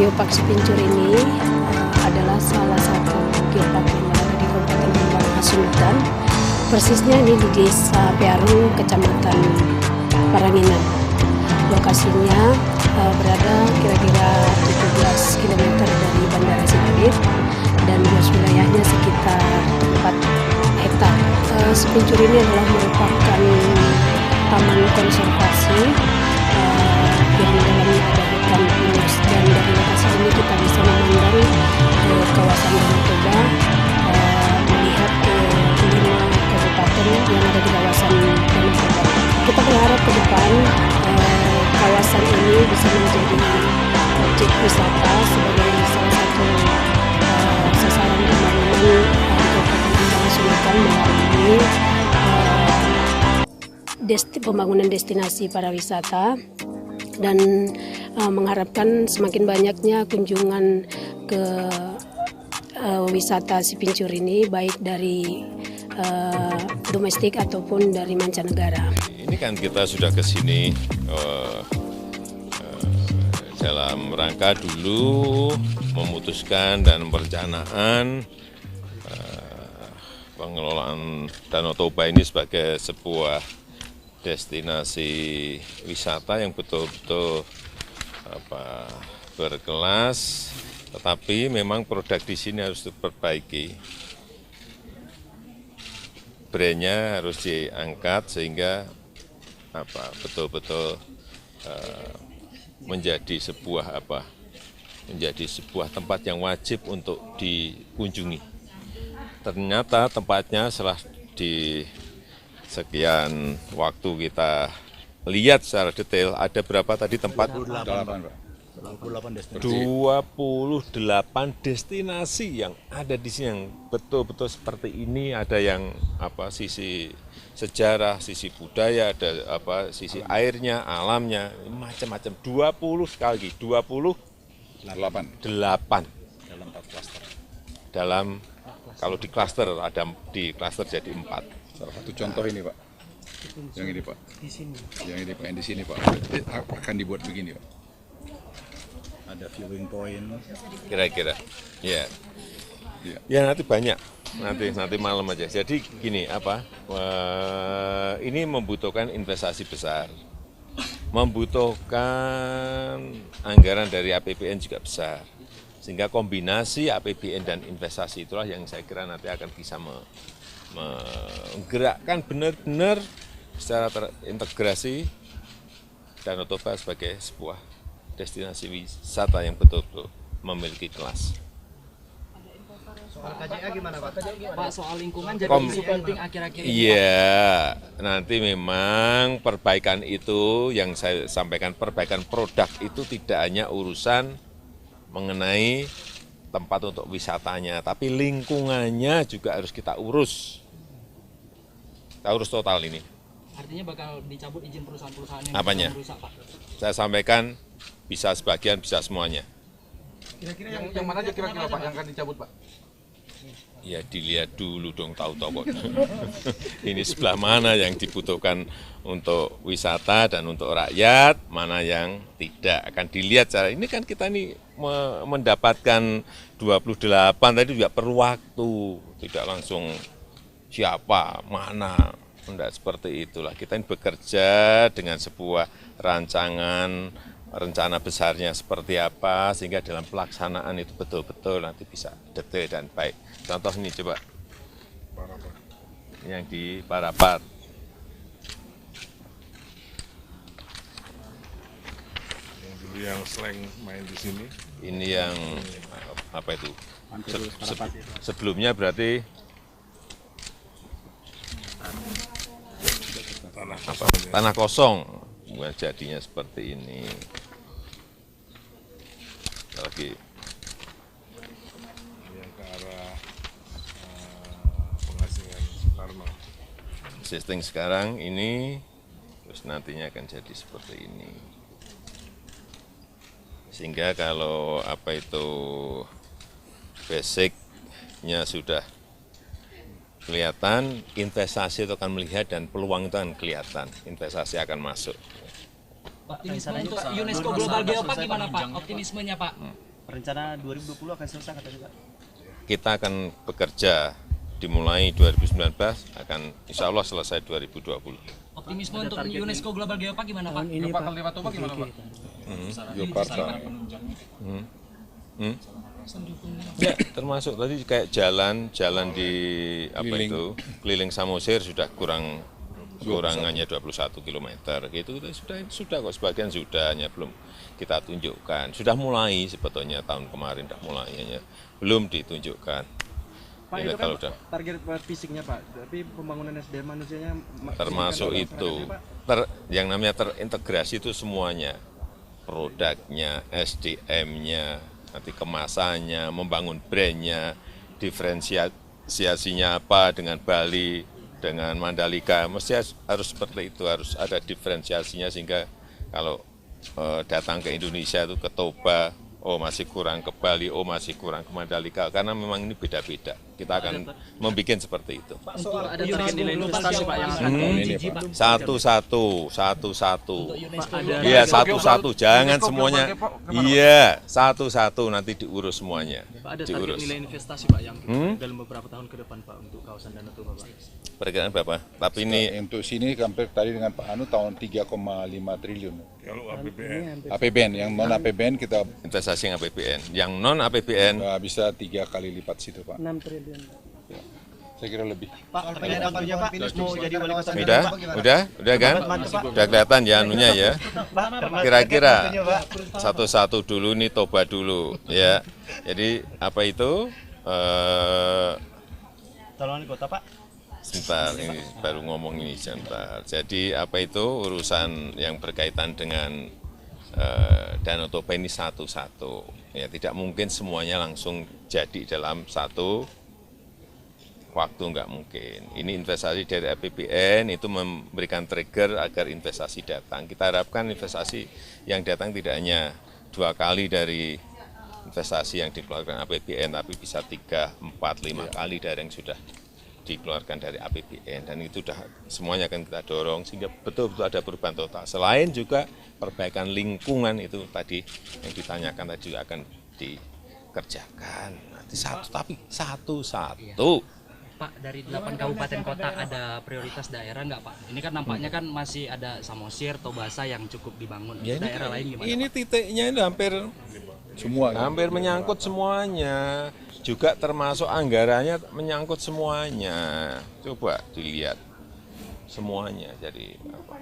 Geopark Sepincur ini adalah salah satu geopark yang ada di Kabupaten Rembang, Sultan. Persisnya ini di Desa Piarung, Kecamatan Paranginan. Lokasinya berada kira-kira 17 km dari Bandara Siparit dan luas wilayahnya sekitar 4 hektar. Sepincur ini adalah merupakan taman konservasi yang dalamnya ada hutan pinus, dan dari lokasi ini kita bisa memandang ke kawasan Danau Toba, melihat ke 5 kabupaten yang ada di kawasan Danau Toba. Kita berharap ke depan kawasan ini bisa menjadi objek wisata sebagai salah satu sasaran pembangunan Kabupaten Rembang Sultan melalui pembangunan destinasi pariwisata, dan mengharapkan semakin banyaknya kunjungan ke wisata Sepincur ini, baik dari domestik ataupun dari mancanegara. Ini kan kita sudah ke sini dalam rangka dulu memutuskan dan perencanaan pengelolaan Danau Toba ini sebagai sebuah destinasi wisata yang betul-betul berkelas, tetapi memang produk di sini harus diperbaiki. Brandnya harus diangkat sehingga betul-betul menjadi sebuah tempat yang wajib untuk dikunjungi. Ternyata tempatnya setelah di sekian waktu kita lihat secara detail, ada berapa tadi tempat? 28 destinasi yang ada di sini yang betul-betul seperti ini. Ada yang sisi sejarah, sisi budaya, ada sisi airnya, alamnya, macam-macam. 20 sekali lagi, 28 dalam 4 klaster. Kalau di klaster ada di klaster jadi 4. Salah satu contoh ini Pak, yang ini Pak, di sini, yang ini Pak, yang di sini Pak, akan dibuat begini Pak. Ada viewing point. Kira-kira, ya. Ya nanti banyak, nanti malam aja. Jadi gini ini membutuhkan investasi besar, membutuhkan anggaran dari APBN juga besar, sehingga kombinasi APBN dan investasi itulah yang saya kira nanti akan bisa menggerakkan benar-benar secara terintegrasi Danau Toba sebagai sebuah destinasi wisata yang betul-betul memiliki kelas. Soal KJA gimana Pak? Pak, soal lingkungan jadi isu penting akhir-akhir ini. Iya, nanti memang perbaikan itu yang saya sampaikan, perbaikan produk itu tidak hanya urusan mengenai tempat untuk wisatanya, tapi lingkungannya juga harus kita urus. Kita urus total ini. Artinya bakal dicabut izin perusahaan-perusahaan yang Apanya? merusak, Pak? Saya sampaikan bisa sebagian, bisa semuanya. Kira-kira yang mana aja kira-kira Pak yang akan dicabut Pak? Ya dilihat dulu dong, tahu-tahu kok. Ini sebelah mana yang dibutuhkan untuk wisata dan untuk rakyat, mana yang tidak. Akan dilihat cara ini kan kita ini mendapatkan 28 tadi juga perlu waktu, tidak langsung siapa, mana, tidak seperti itulah. Kita ini bekerja dengan sebuah rencana besarnya seperti apa, sehingga dalam pelaksanaan itu betul-betul nanti bisa detail dan baik. Contoh ini coba, yang di Parapat. Yang dulu yang slang main di sini. Ini yang apa itu? Sebelumnya berarti tanah kosong, bukan jadinya seperti ini. Lagi Yang ke arah pengasingan Soekarno. existing sekarang ini, terus nantinya akan jadi seperti ini. Sehingga kalau basicnya sudah kelihatan, investasi itu akan melihat dan peluang itu akan kelihatan, investasi akan masuk. Pak, untuk UNESCO Global Geopark gimana Pak? Optimismenya Pak? Rencana 2020 akan selesai katanya Pak. Kita akan bekerja dimulai 2019, akan insya Allah selesai 2020. Optimisme untuk UNESCO Global Geopark gimana Pak? Geopark Kalibata Toba gimana Pak? Geopark. Ya, termasuk tadi kayak jalan di apa Keliling. itu keliling Samosir sudah kurang hanya 21 km gitu sudah kok, sebagian sudah, hanya belum kita tunjukkan. Sudah mulai sebetulnya tahun kemarin sudah mulai, hanya belum ditunjukkan. Pak, Ya, itu kalau kan udah target fisiknya Pak, tapi pembangunan SDM manusianya termasuk itu yang namanya terintegrasi itu semuanya, produknya, SDM-nya, nanti kemasannya, membangun brandnya, diferensiasinya apa dengan Bali, dengan Mandalika, mesti harus seperti itu, harus ada diferensiasinya sehingga kalau datang ke Indonesia itu ke Toba, oh masih kurang ke Bali, oh masih kurang ke Mandalika, karena memang ini beda-beda. Kita akan membuat seperti itu. Ada target nilai investasi Pak yang akan Ini Pak. Satu-satu. Iya, satu-satu, jangan semuanya. Iya, satu-satu, nanti diurus semuanya. Pak, ada target Diurus. nilai investasi Pak yang dalam beberapa tahun ke depan Pak untuk kawasan Danau Toba Pak. Perkiraan berapa? Tapi ini Untuk sini hampir tadi dengan Pak Anu tahun 3,5 triliun. Kalau APBN, APBN, yang non APBN kita investasi yang APBN. Yang non APBN bisa 3 kali lipat situ Pak. 6 triliun. Saya kira lebih. Pak, pertanyaan waktunya Pak, mau jadi wali kota udah kan? Udah kelihatan ya anunya ya. Kira-kira satu-satu dulu nih, Toba dulu ya. Jadi apa itu? Calon wali kota Pak. Sebentar, ini baru ngomong ini sebentar. Jadi apa itu urusan yang berkaitan dengan Danau Toba ini satu-satu. Ya, tidak mungkin semuanya langsung jadi dalam satu waktu, nggak mungkin. Ini investasi dari APBN itu memberikan trigger agar investasi datang. Kita harapkan investasi yang datang tidak hanya 2 kali dari investasi yang dikeluarkan APBN, tapi bisa 3, 4, 5 kali dari yang sudah dikeluarkan dari APBN, dan itu sudah semuanya akan kita dorong sehingga betul-betul ada perubahan total. Selain juga perbaikan lingkungan itu tadi yang ditanyakan tadi juga akan dikerjakan. Nanti satu. Pak, dari 8 kabupaten kota ada prioritas daerah nggak Pak? Ini kan nampaknya kan masih ada Samosir, Tobasa yang cukup dibangun. Ya, Daerah lain gimana? ini titiknya ini hampir menyangkut semuanya, juga termasuk anggarannya menyangkut semuanya. Coba dilihat semuanya. Jadi apa?